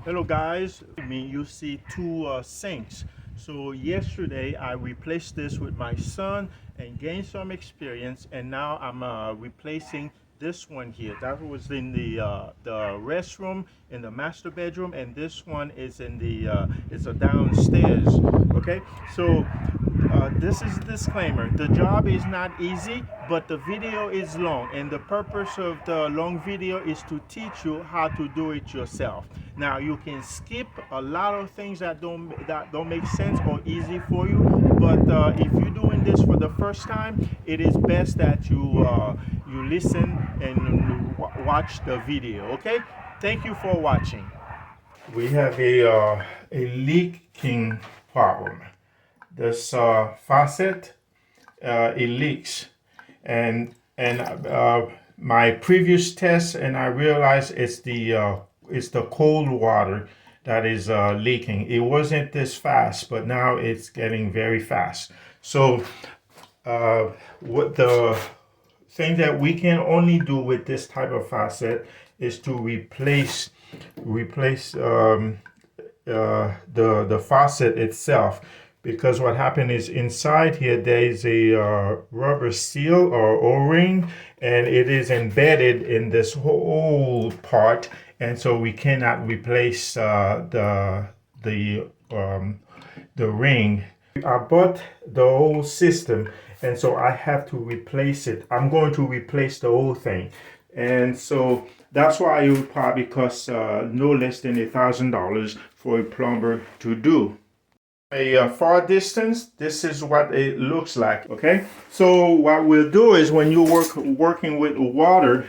Hello guys, you see two sinks. So yesterday I replaced this with my son and gained some experience, and now I'm replacing this one here. That was in the restroom in the master bedroom, and this one is in the it's a downstairs. Okay, so this is a disclaimer. The job is not easy, but the video is long, and the purpose of the long video is to teach you how to do it yourself. Now you can skip a lot of things that don't make sense or easy for you, but if you're doing this for the first time, it is best that you listen and watch the video. Okay? Thank you for watching. We have a leaking problem. This faucet, it leaks, and my previous test, and I realized it's the cold water that is leaking. It wasn't this fast, but now it's getting very fast. So what the thing that we can only do with this type of faucet is to replace the faucet itself, because what happened is inside here there is a rubber seal or O-ring, and it is embedded in this whole part, and so we cannot replace the ring. I bought the whole system, and so I have to replace it. I'm going to replace the whole thing, and so that's why it would probably cost no less than $1,000 for a plumber to do. A far distance, this is what it looks like. Okay, so what we'll do is when you working with water,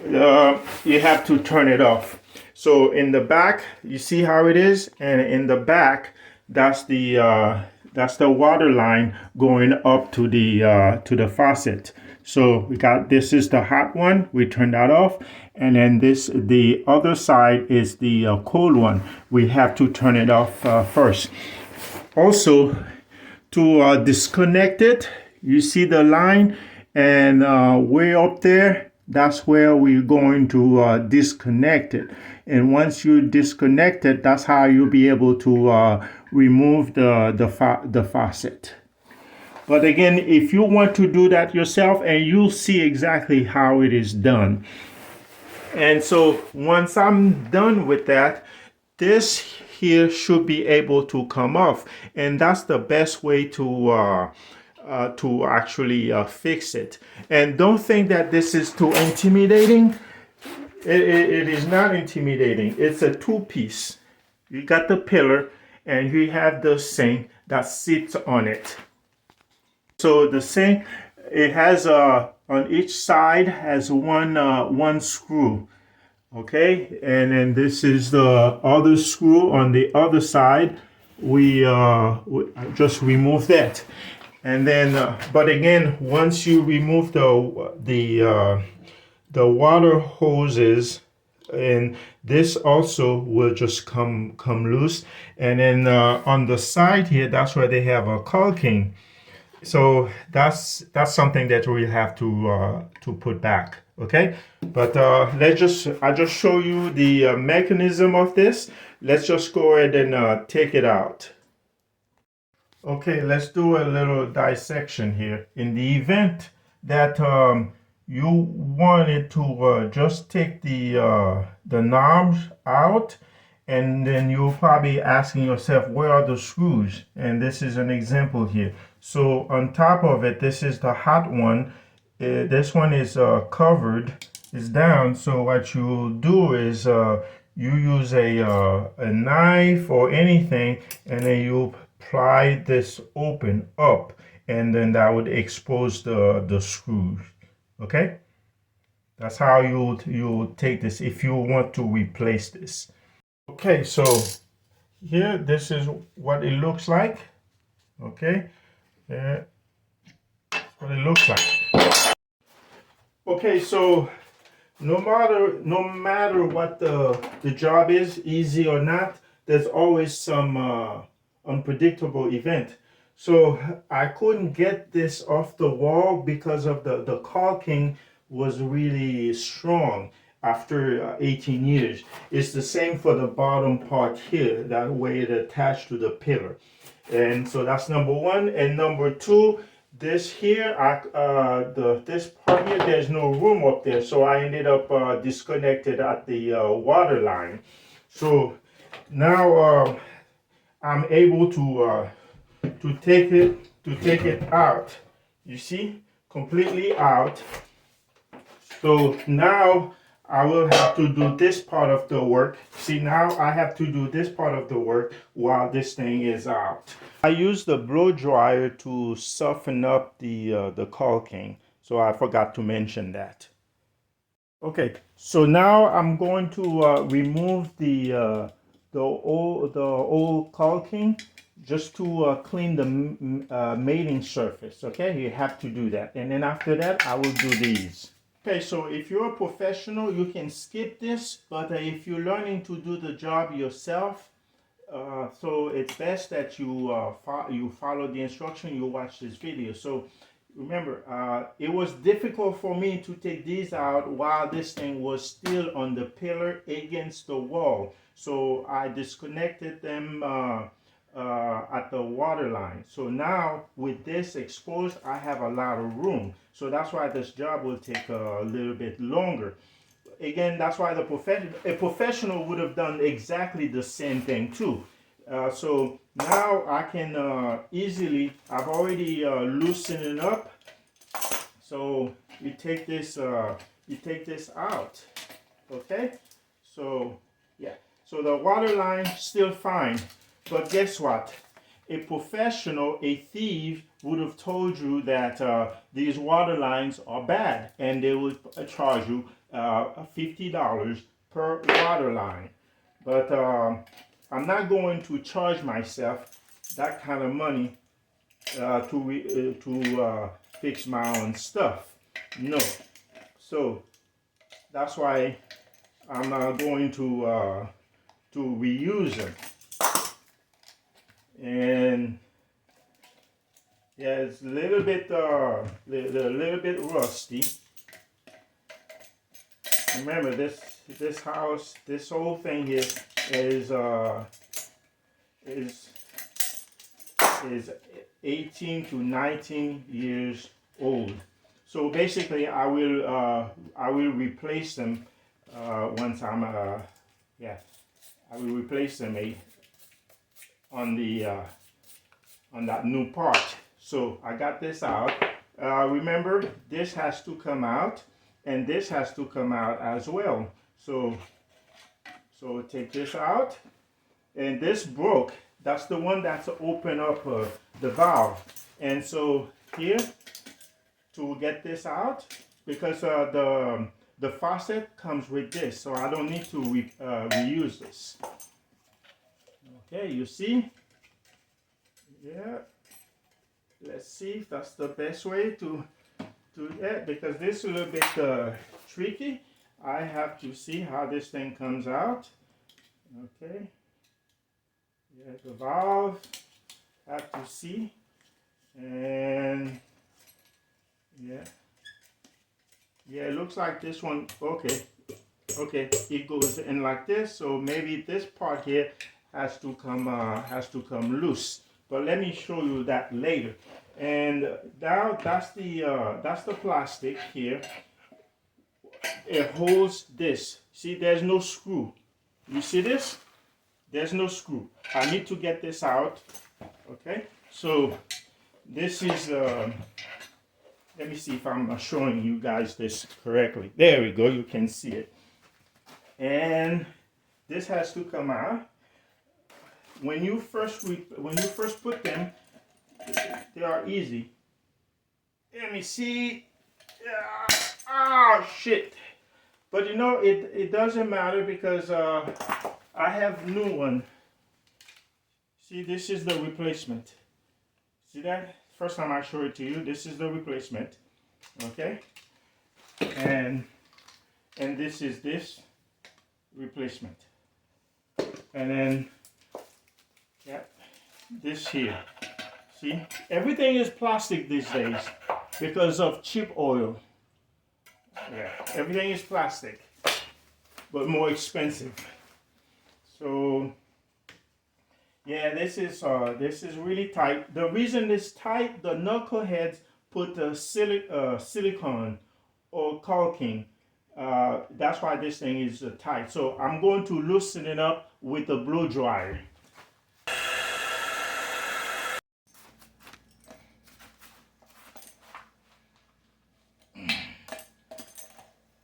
you have to turn it off. So in the back, you see how it is, and in the back, that's the water line going up to the faucet. So this is the hot one. We turn that off, and then the other side is the cold one. We have to turn it off first. Also, to disconnect it, you see the line, and way up there, that's where we're going to disconnect it. And once you disconnect it, that's how you'll be able to remove the faucet. But again, if you want to do that yourself, and you'll see exactly how it is done. And so once I'm done with that, this here should be able to come off, and that's the best way to actually fix it. And don't think that this is too intimidating. It is not intimidating. It's a two-piece. You got the pillar, and you have the sink that sits on it. So the sink, it has on each side has one screw. Okay, and then this is the other screw on the other side. We just remove that, and then but again, once you remove the water hoses, and this also will just come loose, and then on the side here, that's where they have a caulking. So that's something that we have to put back. Okay, but I just show you the mechanism of this. Let's just go ahead and take it out. Okay, let's do a little dissection here. In the event that you wanted to just take the knobs out, and then you're probably asking yourself, where are the screws? And this is an example here. So on top of it, this is the hot one. This one is covered, is down. So what you'll do is you use a knife or anything, and then you pry this open up, and then that would expose the screws. Okay, that's how you take this if you want to replace this. Okay, so here, this is what it looks like. Okay, what it looks like. Okay, so no matter what the job is, easy or not, there's always some unpredictable event. So I couldn't get this off the wall because of the caulking was really strong. after 18 years. It's the same for the bottom part here, that way it attached to the pillar. And so that's number one. And number two, this here, this part here, there's no room up there, so I ended up disconnected at the water line. So now I'm able to take it out. You see, completely out. So now I will have to do this part of the work. See, now I have to do this part of the work while this thing is out. I use the blow dryer to soften up the caulking, so I forgot to mention that. Okay, so now I'm going to remove the old caulking just to clean the mating surface. Okay, you have to do that, and then after that I will do these. Okay, so if you're a professional, you can skip this, but if you're learning to do the job yourself, so it's best that you follow the instruction, you watch this video. So remember, it was difficult for me to take these out while this thing was still on the pillar against the wall. So I disconnected them at the water line. So now with this exposed, I have a lot of room. So that's why this job will take a little bit longer. Again, that's why a professional would have done exactly the same thing too. So now I can easily, I've already loosened it up. So you take this out, okay? So yeah, so the water line still fine, but guess what? A professional, a thief, would have told you that these water lines are bad, and they would charge you $50 per water line. But I'm not going to charge myself that kind of money to fix my own stuff. No. So that's why I'm going to reuse them. And yeah, it's a little bit rusty. Remember, this house, this whole thing here is 18 to 19 years old. So basically, I will replace them once I'm I will replace them on that new part. So I got this out. Remember, this has to come out, and this has to come out as well. So take this out, and this broke. That's the one that's open up the valve. And so here, to get this out, because the faucet comes with this, so I don't need to reuse this. Okay, you see? Yeah. Let's see if that's the best way to do that, because this is a little bit tricky. I have to see how this thing comes out. Okay. Yeah, the valve, have to see. And yeah, it looks like this one. Okay, it goes in like this. So maybe this part here has to come loose. But let me show you that later. And now that's the plastic here. It holds this. See, there's no screw. You see this? There's no screw. I need to get this out. Okay, so this is let me see if I'm showing you guys this correctly. There we go, you can see it. And this has to come out. When you first put them, they are easy. Let me see. Oh shit! But you know, it doesn't matter, because I have new one. See, this is the replacement. See that? First time I show it to you, this is the replacement. Okay? And this is this replacement. And then this here. See? Everything is plastic these days because of cheap oil. Yeah, everything is plastic. but more expensive. So yeah, this is really tight. The reason it's tight, the knuckleheads put the silicone or caulking. That's why this thing is tight. So I'm going to loosen it up with a blow dryer.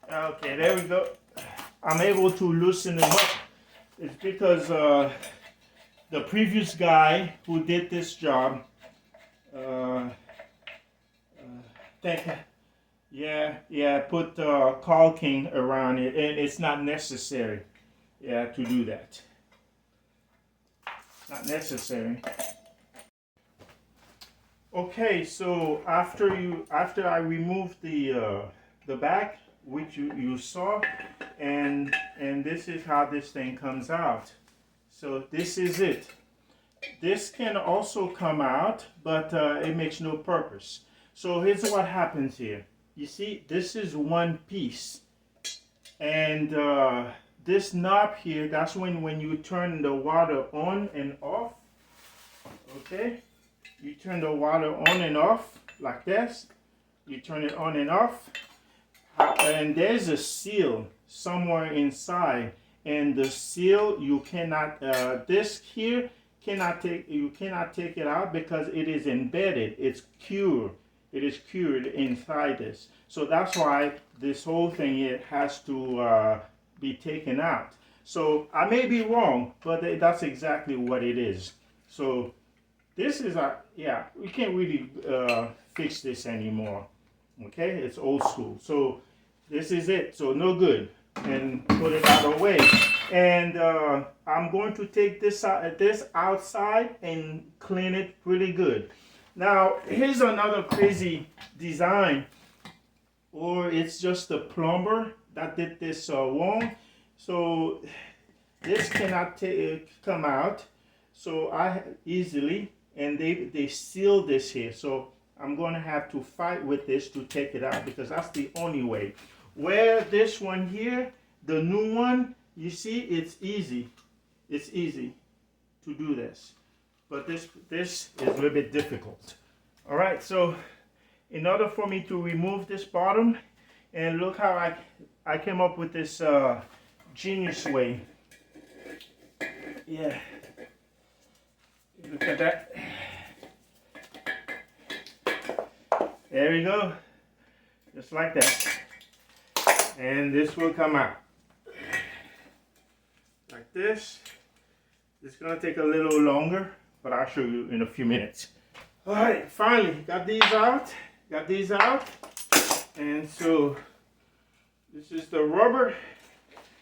Okay, there we go. I'm able to loosen it up. It's because the previous guy who did this job, put caulking around it, and it's not necessary, to do that. Not necessary. Okay, so after I removed the back, which you saw, and this is how this thing comes out. So this is it. This can also come out, but it makes no purpose. So here's what happens here. You see, this is one piece, and this knob here, that's when you turn the water on and off. Okay, you turn the water on and off like this. You turn it on and off, and there's a seal somewhere inside, and the seal you cannot this here you cannot take it out because it is embedded. It's cured. It is cured inside this. So that's why this whole thing here has to be taken out. So I may be wrong, but that's exactly what it is. So this is we can't really fix this anymore. Okay, it's old school. So this is it. So no good. And put it out of the way. And I'm going to take this outside and clean it pretty good. Now here's another crazy design, or it's just the plumber that did this wrong. So this cannot come out so easily, and they seal this here. So I'm going to have to fight with this to take it out, because that's the only way. Where this one here, the new one, you see, it's easy. It's easy to do this. But this is a little bit difficult. All right, so in order for me to remove this bottom, and look how I came up with this genius way. Yeah. Look at that. There we go. Just like that. And this will come out like this. It's gonna take a little longer, but I'll show you in a few minutes. All right, finally got these out. And so this is the rubber.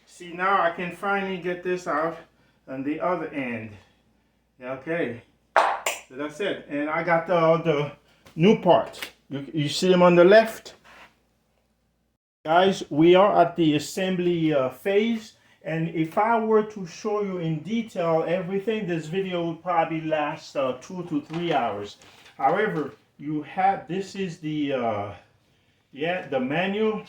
See, now I can finally get this out on the other end. Okay, so that's it. And I got the new parts. You see them on the left? Guys, we are at the assembly phase, and if I were to show you in detail everything, this video would probably last 2 to 3 hours. However, this is the manual,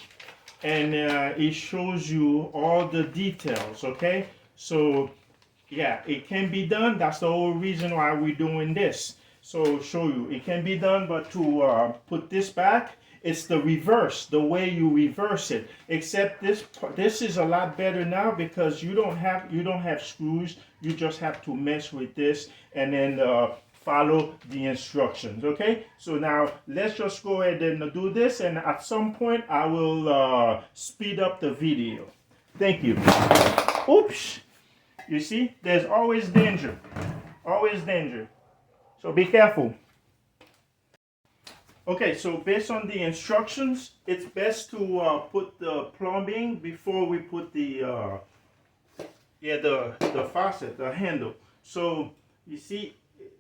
and it shows you all the details. Okay, so yeah, it can be done. That's the whole reason why we're doing this. So show you it can be done, but to put this back, it's the reverse, the way you reverse it. Except this is a lot better now, because you don't have screws. You just have to mess with this and then follow the instructions. Okay, so now let's just go ahead and do this, and at some point I will speed up the video. Thank you. Oops. You see, there's always danger. Always danger. So be careful. Okay, so based on the instructions, it's best to put the plumbing before we put the faucet, the handle. So you see,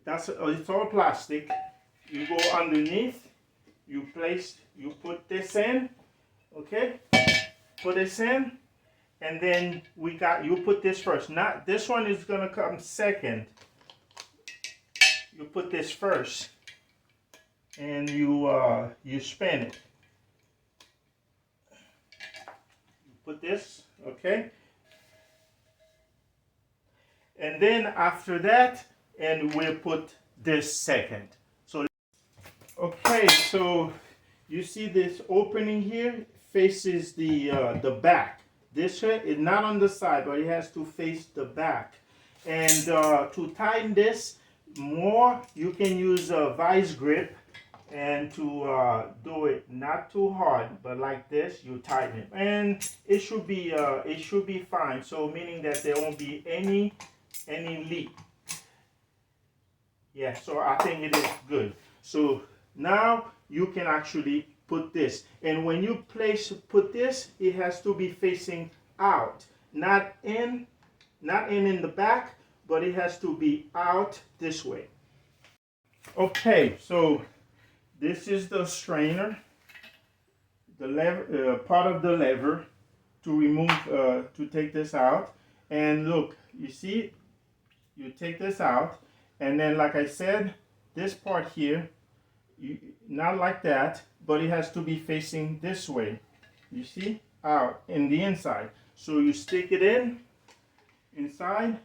it's all plastic. You go underneath, you put this in, okay? Put this in, and then you put this first. Not this one is gonna come second. You put this first, and you spin it. You put this, okay, and then after that, and we'll put this second. So okay, so you see this opening here faces the back. This way is not on the side, but it has to face the back. And to tighten this more, you can use a vice grip, and to do it not too hard, but like this, you tighten it, and it should be fine. So meaning that there won't be any leak. Yeah, so I think it is good. So now you can actually put this, and when you put this, it has to be facing out, not in the back, but it has to be out this way. Okay, so this is the strainer, the lever, part of the lever to remove, to take this out. And look, you see, you take this out, and then like I said, this part here, not like that, but it has to be facing this way. You see, out in the inside. So you stick it inside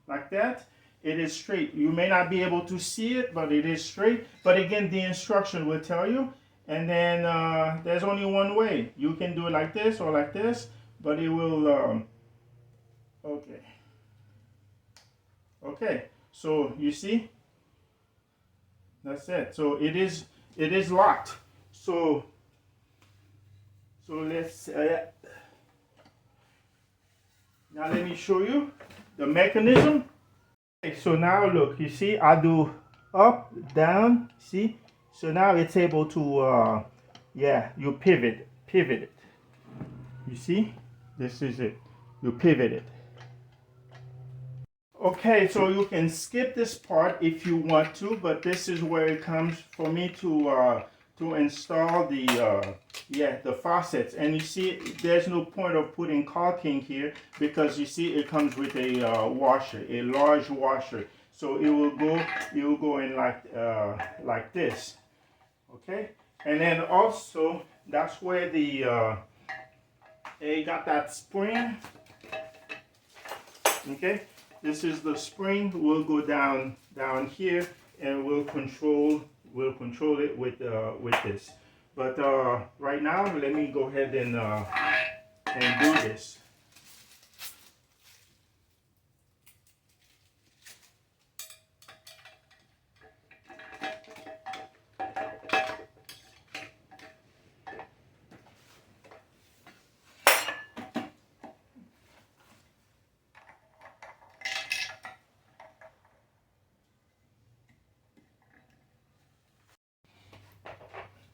like that. It is straight. You may not be able to see it, but it is straight. But again, the instruction will tell you. And then there's only one way. You can do it like this or like this, but it will, okay. Okay, so you see, that's it. So it is locked. So let's, now let me show you the mechanism. Okay, so now look, you see, I do up, down, see? So now it's able to, yeah, you pivot it. You see? This is it. You pivot it. Okay, so you can skip this part if you want to, but this is where it comes for me to install the the faucets. And you see, there's no point of putting caulking here because you see it comes with a washer, a large washer. So it will go in like this. Okay, and then also that's where the it got that spring. Okay. This is the spring. We'll go down here, and we'll control it with this. But right now, let me go ahead and do this.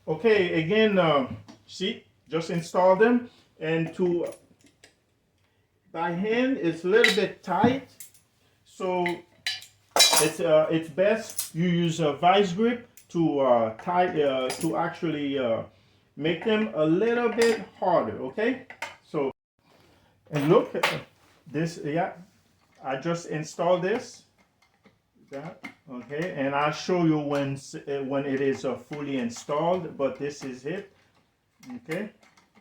Okay, again, see, just install them, and by hand it's a little bit tight, so it's best you use a vice grip to to actually make them a little bit harder. Okay, so and look, this, yeah, I just installed this. That. Okay, and I'll show you when it is fully installed, but this is it. Okay,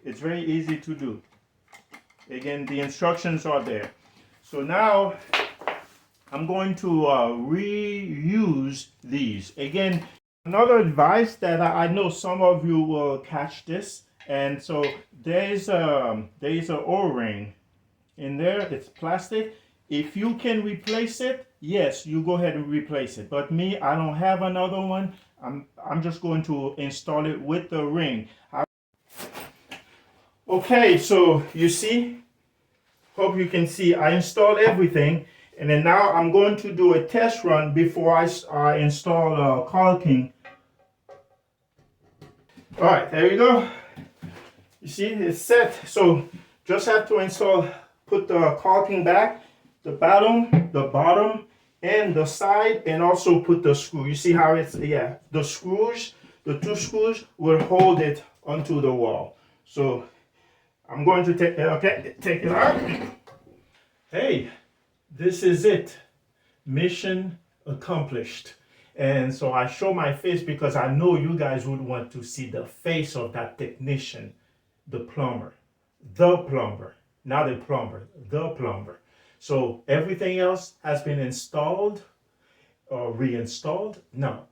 it's very easy to do. Again, the instructions are there. So now I'm going to reuse these. Again, another advice that I know some of you will catch this, and so there's a O-ring in there. It's plastic. If you can replace it, yes, you go ahead and replace it. But me, I don't have another one. I'm just going to install it with the ring. Okay, so you see, hope you can see, I installed everything, and then now I'm going to do a test run before I install caulking. All right, there you go. You see, it's set. So just have to put the caulking back, the bottom, and the side, and also put the screw. You see how it's, yeah, the screws, the two screws will hold it onto the wall. So I'm going to take it out. Hey, this is it. Mission accomplished. And so I show my face because I know you guys would want to see the face of that technician, the plumber, not a plumber, the plumber. So everything else has been installed or reinstalled. No,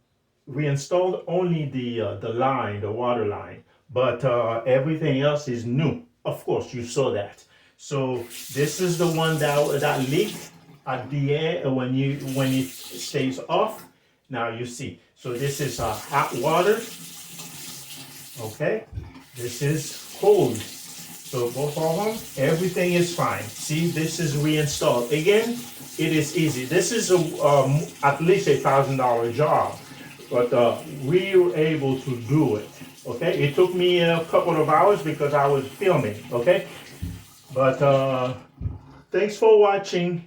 reinstalled only the line, the water line, but everything else is new. Of course, you saw that. So this is the one that leaked at the end when it stays off. Now you see. So this is hot water. Okay, this is cold. So both of them, everything is fine. See, this is reinstalled. Again, it is easy. This is at least $1,000 job, but we were able to do it. Okay, it took me a couple of hours because I was filming. Okay, but thanks for watching,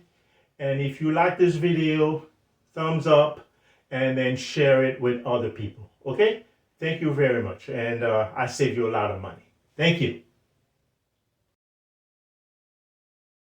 and if you like this video, thumbs up, and then share it with other people. Okay, thank you very much, and I saved you a lot of money. Thank you.